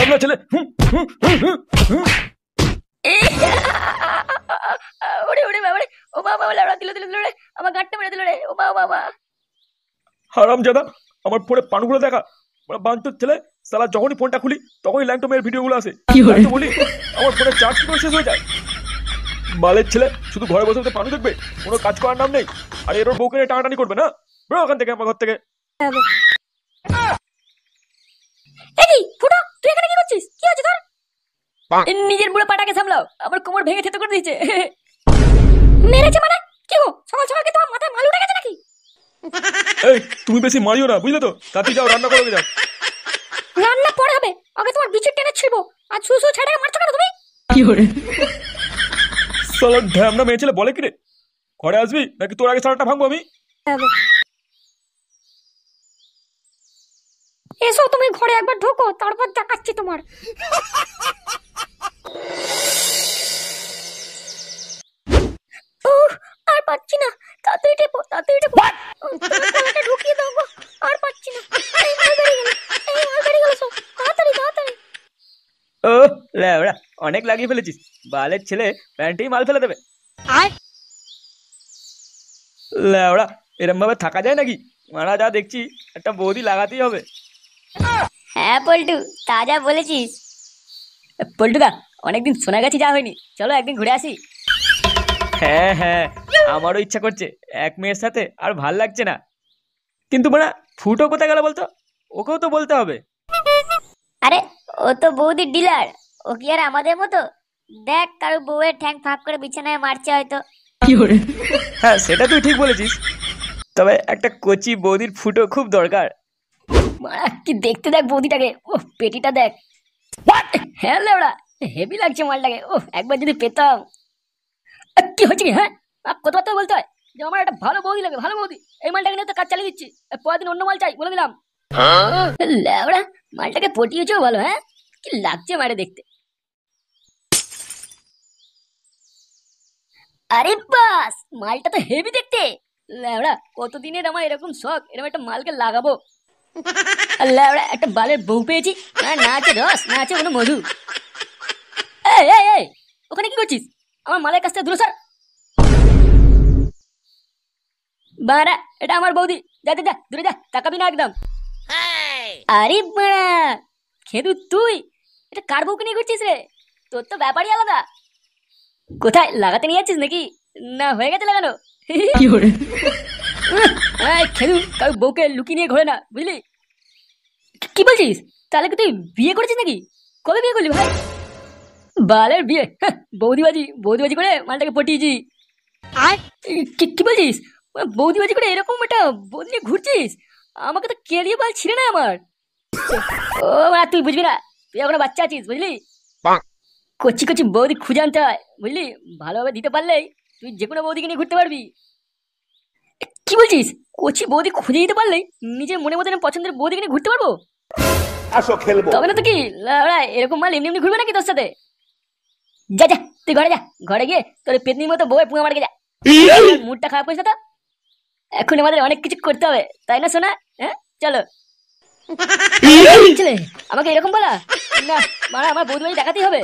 ঢ্যামনা ছেলে। ওরে ওরে বাবা রে, ও বাবা লাউড়া দিল দিল রে, আমার গাঁটটা মেরে দিল রে, ও বাবা বাবা। হারামজাদা, আমার ফোনে পানগুলো দেখা। বাঞ্চোত ছেলে, শালা যখনই ফোনটা খুলি তখনই ল্যাংটমের ভিডিওগুলো আসে। আমি তো বলি আমার ফোনে চার্জ কি করে শেষ হয়ে যায়। বালের ছেলে শুধু ঘরে বসে বসে পানু দেখবে, কোনো কাজ করার নাম নেই। আর এর ওর বউকে নিয়ে টানাটানি করবে না। বেরো ওখান থেকে, আমার ঘর থেকে। এই ফুটো, তুই এখানে কি করছিস? কি হচ্ছে তোর? নিজের বুড়ো পাটাকে সামলাও, আমার কোমর ভেঙে থেতো করে দিয়েছে। মেরেছে মানে? কি গো, সকাল সকাল কি তোমার মাথায় মাল উঠে গেছে নাকি? এই তুমি বেশি মারিও না, বুঝলে তো? তাতে যাও, রান্না করে যাও। রান্না পরে হবে, আগে তোমার বিচুর টেনে ছিড়বো। আর ছুসু ছেড়ে মারছো কেন তুমি? কি করে শালা ঢ্যামনা মেয়ে ছেলে বলে কি রে? ঘরে আসবি নাকি তোর আগে সারাটা ভাঙবো আমি? এসো তুমি ঘরে একবার ঢোকো, তারপর দেখাচ্ছি তোমার। আর পাচ্ছি না, তাড়াতাড়ি টেপো, তাড়াতাড়ি টেপো। গলাটা ঢুকিয়ে দাও গো, আর পাচ্ছি না। এই মাল বেরিয়ে গেল, এই মাল বেরিয়ে গেল, সব তাড়াতাড়ি তাড়াতাড়ি। ও লেওড়া, অনেক লাগিয়ে ফেলেছিস। বালের ছেলে প্যান্টেই মাল ফেলে দেবে। লেওড়া, এরম ভাবে থাকা যায় নাকি? মারা যা দেখছি, একটা বৌদি লাগাতেই হবে। হ্যাঁ পল্টু, তাজা বলেছিস। পল্টুদা, অনেকদিন সোনাগাছি যাওয়া হয়নি, চলো একদিন ঘুরে আসি। হ্যাঁ হ্যাঁ, আমারও ইচ্ছা করছে। এক মেয়ের সাথে আর ভাল লাগছে না। কিন্তু মানে ফুটো কোথায় গেল বলতো? ওকেও তো বলতে হবে। আরে ও তো বৌদির ডিলার, ও কি আর আমাদের মতো? দেখ, কারো বউয়ের ঠ্যাং ফাঁক করে বিছানায় মারছে হয়তো। কি করে হ্যাঁ, সেটা তুই ঠিক বলেছিস। তবে একটা কচি বৌদির ফুটো খুব দরকার। মারা কি দেখতে, দেখ বৌদিটাকে, ও পেটিটা দেখ। হ্যাঁ লেওড়া, হেভি লাগছে মালটাকে। ও একবার যদি পেতাম। কি হচ্ছে কি? হ্যাঁ, কথাবার্তা বলতে হয় যে আমার একটা ভালো বৌদি লাগে, ভালো বৌদি। এই মালটাকে নিয়ে তো কাজ চালিয়ে দিচ্ছি, পরের দিন অন্য মাল চাই বলে দিলাম। লেওড়া, মালটাকে পটিয়েছেও ভালো। হ্যাঁ, কি লাগছে মারে দেখতে। আরে বাস, মালটা তো হেভি দেখতে। লেওড়া, কতদিনের আমার এরকম শখ, এরকম একটা মালকে লাগাবো। লেওড়া, একটা বালের বউ পেয়েছি, না আছে রস, না আছে কোনো মধু। এই এই এই, ওখানে কি করছিস? আমার মালের কাছ থেকে দূরে সর। বাড়া, এটা আমার বৌদি, যা যা যা, দূরে যা, তাকাবি না একদম। আরে বাড়া, খেদু তুই এটা কার বউকে নিয়ে ঘুরছিস রে? তোর তো ব্যাপারই আলাদা। কোথায় লাগাতে নিয়ে যাচ্ছিস নাকি? না হয়ে গেছে লাগানো? কি করে খেদু, কারো বউকে লুকিয়ে নিয়ে ঘোরে না, বুঝলি? কি বলছিস? তাহলে কি তুই বিয়ে করেছিস নাকি? কবে বিয়ে করলি ভাই? বালের বিয়ে, বৌদিবাজি বৌদিবাজি করে মালটাকে পটিয়েছি। আর কি বলছিস? বৌদিবাজি করে এরকম একটা বৌদি নিয়ে ঘুরছিস? আমাকে তো কেড়িয়ে বাল ছিঁড়ে না আমার। ও মা, তুই বুঝবি না, তুই এখনো বাচ্চা আছিস, বুঝলি? কচি কচি বৌদি খুঁজে আনতে হয়, বুঝলি? ভালোভাবে দিতে পারলেই তুই যে কোনো বৌদিকে নিয়ে ঘুরতে পারবি। কি বলছিস? কচি বৌদি খুঁজে দিতে পারলেই নিজের মনে মতো পছন্দের বৌদিকে নিয়ে ঘুরতে পারবো? আসো খেলবো। তবে না তো কি, এরকম মাল এমনি এমনি ঘুরবে নাকি তোর সাথে? যা যা, তুই ঘরে যা, ঘরে গিয়ে তোর পেতনির মতো বউয়ের পুঙা মারকে যা। মুডটা খারাপ হয়েছে তো, এখন আমাদের অনেক কিছু করতে হবে, তাই না সোনা? হ্যাঁ চলো। ছেলে আমাকে এরকম বলা না, মানে আমার বৌদি দেখাতেই হবে।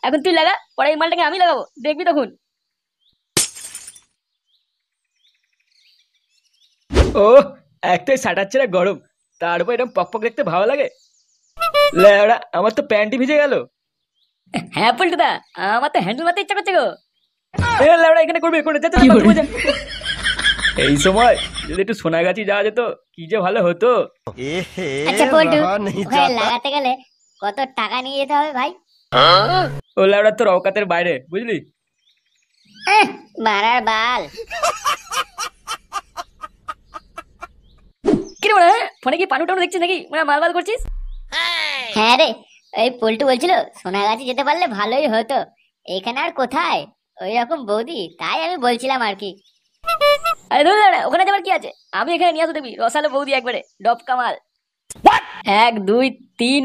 এখন তুই লাগা, পরে এই মালটাকে আমি লাগাবো, দেখবি তখন। ও, একটাই সাটাচ্ছে না গরম, তার উপর এরকম পকপক দেখতে ভালো লাগে। লেওড়া, আমার তো প্যান্টই ভিজে গেল। হ্যাঁ পল্টুদা, আমার তো হ্যান্ডেল মারতে ইচ্ছা করছে গো। লেওড়া, এখানে করবে করে কি করে? এই সময় যদি একটু সোনাগাছি যাওয়া যেত, কি যে ভালো হতো। আচ্ছা পল্টু, ওখানে লাগাতে গেলে কত টাকা নিয়ে যেতে হবে ভাই? ও লেওড়া, তোর অকাতের বাইরে, বুঝলি? মারার বাল। কিরে মানে, ফোনে কি পানু টানু দেখছিস নাকি? মানে মাল করছিস? হ্যাঁ রে, এই পল্টু বলছিল সোনাগাছি যেতে পারলে ভালোই হতো। এখানে আর কোথায় ওই রকম বৌদি, তাই আমি বলছিলাম আর কি। আরে ধুর লেওড়া, ওখানে যাবার কি আছে? আমি এখানে নিয়ে আসো দেখবি রসালো বৌদি, একবারে ডব কামাল। 1 2 3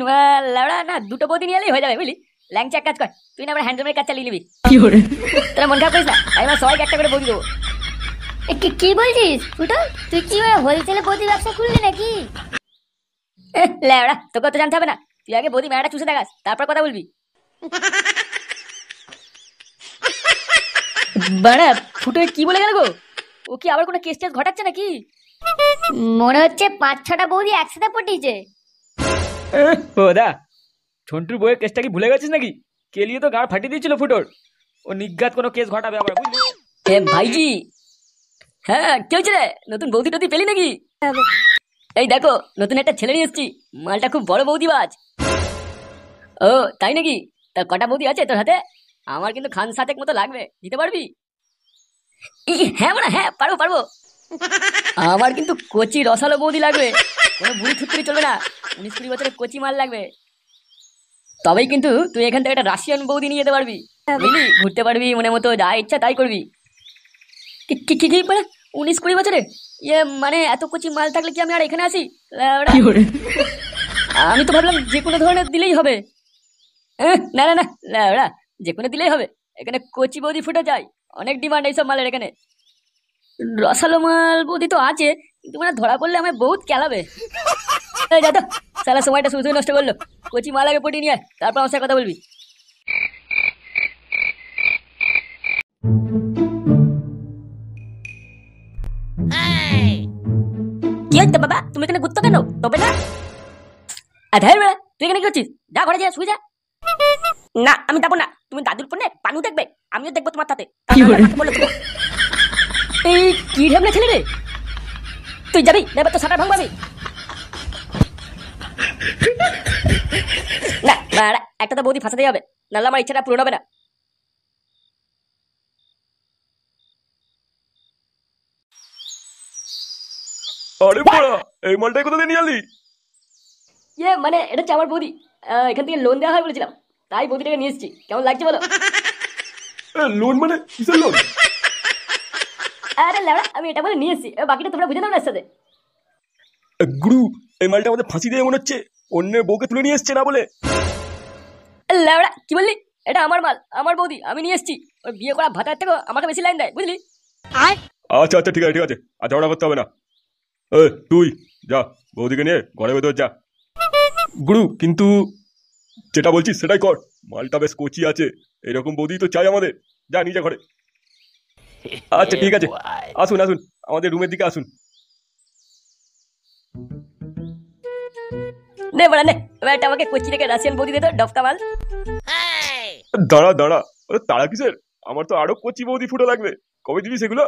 লেওড়া, না দুটো বৌদি নিয়ে এলেই হয়ে যাবে, বুঝলি? ল্যাংচা এক কাজ কর, তুই না আমার হ্যান্ডেলের কাজ চালিয়ে নিবি। কি করে তোরা মন খারাপ করিস না, আমি আমার সবাইকে একটা করে বৌদি দেবো। কি বলছিস ফুটো? তুই কি হোলসেলে বৌদি ব্যবসা খুললি নাকি? লেওড়া, তোকে তো জানতে হবে না, তুই আগে বৌদি মেয়েটা চুষে দেখাস, তারপর কথা বলবি। বাড়া ফুটো কি বলে গেল গো? ও কি আবার কোনো কেস টেস ঘটাচ্ছে নাকি? মনে হচ্ছে 5-6টা বৌদি একসাথে পটিয়েছে। দা ঝন্টুর বইয়ের কেসটা কি ভুলে গেছিস নাকি? কেলিয়ে তো গাড় ফাটিয়ে দিয়েছিল ফুটোর। ও নিজ্ঞাত কোনো কেস ঘটাবে আবার, বুঝলি? এ ভাইজি, হ্যাঁ কি হয়েছে রে? নতুন বৌদি টৌদি পেলি নাকি? এই দেখো নতুন একটা ছেলে নিয়ে এসেছি, মালটা খুব বড় বৌদিবাজ। ও তাই নাকি? তা কটা বৌদি আছে তোর হাতে? আমার কিন্তু খান সাতেক মতো লাগবে, দিতে পারবি? হ্যাঁ মানে হ্যাঁ, পারবো পারবো। আমার কিন্তু কচি রসালো বৌদি লাগবে, কোনো বুড়ি থুত্তুরি চলবে না। 19-20 বছরের কচি মাল লাগবে, তবেই কিন্তু তুই এখান থেকে একটা রাশিয়ান বৌদি নিয়ে যেতে পারবি, বুঝলি? ঘুরতে পারবি মনে মতো, যা ইচ্ছা তাই করবি। কি কি কি মানে 19-20 বছরে? ইয়ে মানে এত কচি মাল থাকলে কি আমি আর এখানে আসি? আমি তো ভাবলাম যে কোনো ধরনের দিলেই হবে। না না না, ওরা যে কোনো দিলেই হবে। এখানে কচি বৌদি ফুটে যায়, অনেক ডিমান্ড এইসব মালের এখানে। রসালো মাল বৌদি তো আছে, কিন্তু মানে ধরা পড়লে আমায় বহুত কেলাবে। যা তো, সারা সময়টা শুধু নষ্ট করলো। কচি মাল আগে পটিয়ে নিয়ে আয়, তারপর আমার সাথে কথা বলবি। কি হচ্ছে বাবা, তুমি এখানে ঘুরতো কেন? তবে না আধার বেড়া, তুই এখানে কি করছিস? যা ঘরে যা, শুয়ে যা। না আমি যাবো না, তুমি দাদুর ফোনে পানু দেখবে, আমিও দেখবো তোমার সাথে। এই কি ঢেমনা ছেলে রে, তুই যাবি না? এবার তো সাঁটার ভাঙবাবি না। একটা তো বৌদি ফাঁসাতেই হবে, নাহলে আমার ইচ্ছাটা পূরণ হবে না। আরে বড়া, এই মালটাই কোথা থেকে নিয়ে আলি? ইয়ে মানে এটা হচ্ছে আমার বৌদি, এখান থেকে লোন দেওয়া হয় বলেছিলাম, তাই বৌদিটাকে নিয়ে এসেছি। কেমন লাগছে বলো? লোন মানে কিসের লোন? আরে লেওড়া, আমি এটা বলে নিয়ে এসেছি, বাকিটা তোমরা বুঝে নাও না এর সাথে। গুরু, এই মালটা আমাদের ফাঁসি দিয়ে মনে হচ্ছে অন্যের বউকে তুলে নিয়ে এসছে না বলে। লেওড়া কি বললি? এটা আমার মাল, আমার বৌদি, আমি নিয়ে এসেছি। ওই বিয়ে করা ভাতার থেকে আমাকে বেশি লাইন দেয়, বুঝলি? আচ্ছা আচ্ছা, ঠিক আছে ঠিক আছে, আর ঝগড়া করতে হবে না। তুই যা, বৌদিকে নিয়ে ঘরে ভেতর যা। গুরু কিন্তু যেটা বলছিস সেটাই কর, মালটা বেশ কচি আছে, এরকম বৌদি তো চাই আমাদের। যা নিজে ঘরে। আচ্ছা ঠিক আছে, আসুন আসুন, আমাদের রুমের দিকে আসুন। নে বড়া নে, এবার একটা আমাকে কোচি থেকে রাশিয়ান বৌদি দে তো, ডফকা মাল। দাঁড়া দাঁড়া, তারা কিসের? আমার তো আরো কচি বৌদি ফুটো লাগবে, কবে দিবি সেগুলো?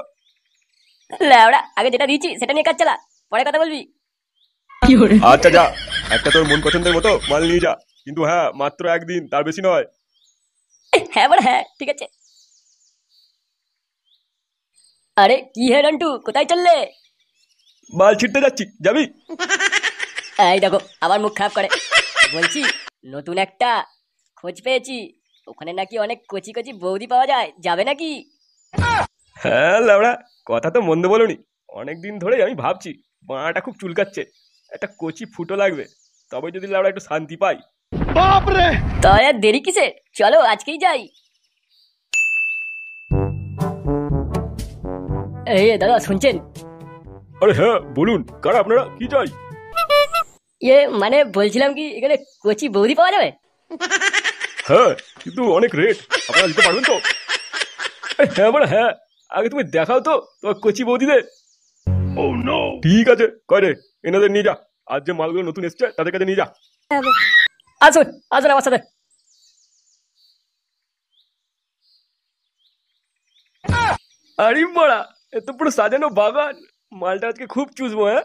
লেওড়া আগে যেটা দিয়েছি সেটা নিয়ে কাজ চালা, পরে কথা বলবি। আচ্ছা যা, একটা তোর মন পছন্দের মতো মাল নিয়ে যা, কিন্তু হ্যাঁ মাত্র একদিন, তার বেশি নয়। হ্যাঁ বড়া হ্যাঁ, ঠিক আছে। আরে কি হে রন্টু, কোথায় চললে? মাল ছিটতে যাচ্ছি, যাবি? এই দেখো আবার মুখ খারাপ করে। বলছি নতুন একটা খোঁজ পেয়েছি, ওখানে নাকি অনেক কচি কচি বৌদি পাওয়া যায়, যাবে নাকি? হ্যাঁ লাউড়া, কথা তো মন্দ বলনি। অনেকদিন ধরেই আমি ভাবছি বাঁটা খুব চুলকাচ্ছে, একটা কচি ফুটো লাগবে, তবে যদি লাউড়া একটু শান্তি পাই। তাহলে আর দেরি কিসের, চলো আজকেই যাই। এই দাদা শুনছেন? আরে হ্যাঁ বলুন, কারা আপনারা, কি চাই? ইয়ে মানে বলছিলাম কি এখানে কচি বৌদি পাওয়া যাবে? হ্যাঁ কিন্তু অনেক রেট, আপনারা দিতে পারবেন তো? হ্যাঁ বলে হ্যাঁ, আগে তুমি দেখাও তো তোমার কচি বৌদিদের। ঠিক আছে, কয় রে, এনাদের নিয়ে যা, আজ যে মালগুলো নতুন এসছে তাদের কাছে নিয়ে যা। আসুন আসুন আমার সাথে। আরে বড়া, এ তো পুরো সাজানো বাগান, মালটা আজকে খুব চুষবো। হ্যাঁ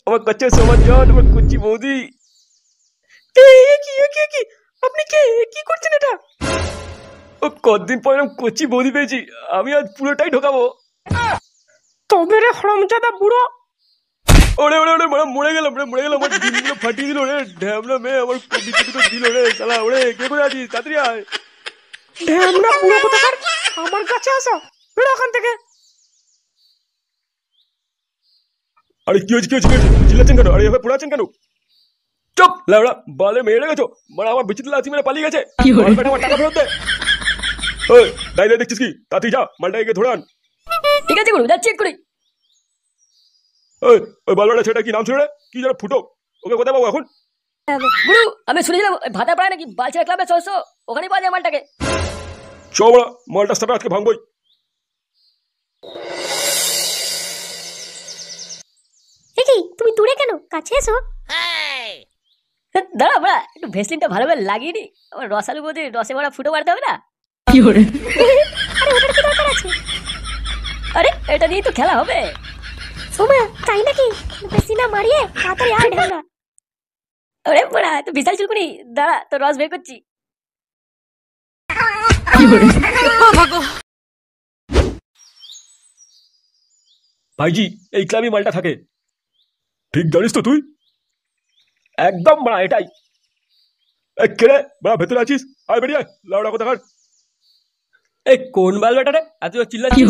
আমার কাছে সমাজ যান, আমার কচি বৌদি। আপনি কে, কি করছেন এটা? ও কতদিন পর এরকম কচি বৌদি পেয়েছি, আমি আজ পুরোটাই ঢোকাবো। তবে রে হরমজাদা বুড়ো, ওরে ওরে ওরে মরে গেলাম রে, মরে গেলাম, আমার ডিমগুলো ফাটিয়ে দিল রে, ঢ্যামনা মেয়ে আমার বিচুটি তো দিল রে শালা। ওরে কে করে আছিস, তাড়াতাড়ি আয়। ঢ্যামনা বুড়ো কোথাকার, আমার কাছে আসো, বেরো ওখান থেকে। আরে কি হয়েছে কি হয়েছে কি হয়েছে, চিল্লাচ্ছেন কেন? আরে এভাবে পড়ে আছেন কেন? চুপ লাউড়া, বালে মেরে গেছো, মানে আমার বিচিত্র লাথি মেরে পালিয়ে গেছে। আমার টাকা ফেরত দে। ওই দাঁড়িয়ে দেখছিস কি, তাড়াতাড়ি যা, মালটাকে ধরে আন। ঠিক আছে গুরু, যাচ্ছি এক্ষুনি। ওই ওই বালবাটা ছেলেটা কি নাম ছিল রে? কি যেন ফুটো, ওকে কোথায় পাবো এখন? গুরু আমি শুনেছিলাম ভাতা পাড়ায় নাকি বালছেড়া ক্লাবের সদস্য, ওখানেই পাওয়া যায় মালটাকে। চ বড়া, মালটা সাটা আজকে ভাঙবই। কি তুমি দূরে কেন, কাছে এসো। দাঁড়া বড়া, একটু ভেসলিনটা ভালোভাবে লাগিয়ে নি, আমার রসালু বৌদি রসে ভরা ফুটো মারতে হবে না? আরে ওটার কি দরকার আছে? আরে এটা নিয়েই তো খেলা হবে। সোমা তাই নাকি? বেশি না মারিয়ে তাড়াতাড়ি আয় ঢাঙ্গা। আরে বড়া তো বিশাল চুলকুনি, দাঁড়া তোর রস বের করছি। ভাইজি এই ক্লাবই মালটা থাকে। ঠিক জানিস তো তুই? একদম বড়া এটাই। কেড়ে বড়া ভেতরে আছিস, আয় বেরিয়ে আয়, লাউডা কথা কার। এই কোন বালবাটা রে এত চিল্লাচ্ছিস?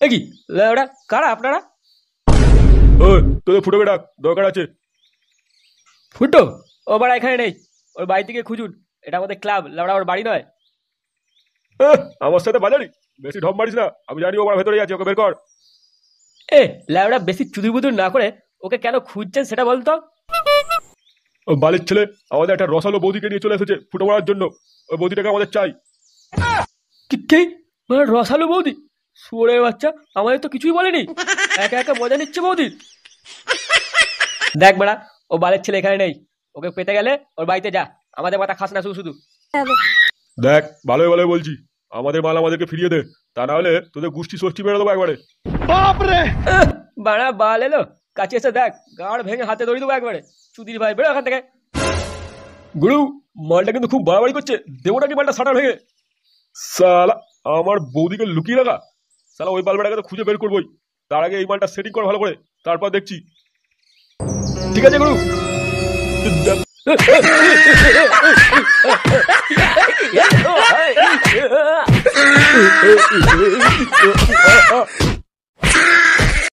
এ কি লাউডা, কারা আপনারা? ওই তোদের ফুটোকে ডাক, দরকার আছে। ফুটো ও বড়া এখানে নেই, ওর বাড়ি থেকে খুঁজুন, এটা আমাদের ক্লাব, লাউডা ওর বাড়ি নয়। আমার সাথে বাজারি বেশি ঢপ মারিস না, আমি জানি ও বড়া ভেতরে আছে, ওকে বের কর। এ লাউডা বেশি চুদুর বুদুর না করে ওকে কেন খুঁজছেন সেটা বলতো। ও বালির ছেলে আমাদের একটা রসালো বৌদিকে নিয়ে চলে এসেছে ফুটো মারার জন্য, ওই বৌদিটাকে আমাদের চাই। কি রসালো বৌদি? শুয়োরের বাচ্চা, আমাদের তো কিছুই বলেনি, একা একা মজা নিচ্ছে বৌদির। দেখ বেড়া, ও বালের ছেলে এখানে নেই, ওকে পেতে গেলে ওর বাড়িতে যা, আমাদের মাথা খাস না শুধু শুধু। দেখ ভালোই ভালোই বলছি, আমাদের মাল আমাদেরকে ফিরিয়ে দে, তা না হলে তোদের গোষ্ঠী ষষ্ঠী বেরো দেবো একবারে। বাড়া বাল এলো, কাছে এসে দেখ, গাড় ভেঙে হাতে দড়ি দেবো একবারে। চুদির ভাই বেরো এখান থেকে। গুরু মালটা কিন্তু খুব বাড়াবাড়ি করছে, দেবো নাকি মালটা সাটা ভেঙে? সালা আমার বৌদিকে লুকিয়ে রাখা, সালা ওই বালবাটাকে তো খুঁজে বের করবোই, তার আগে এই মালটা সেটিং কর ভালো করে, তারপর দেখছি। ঠিক আছে গুরু।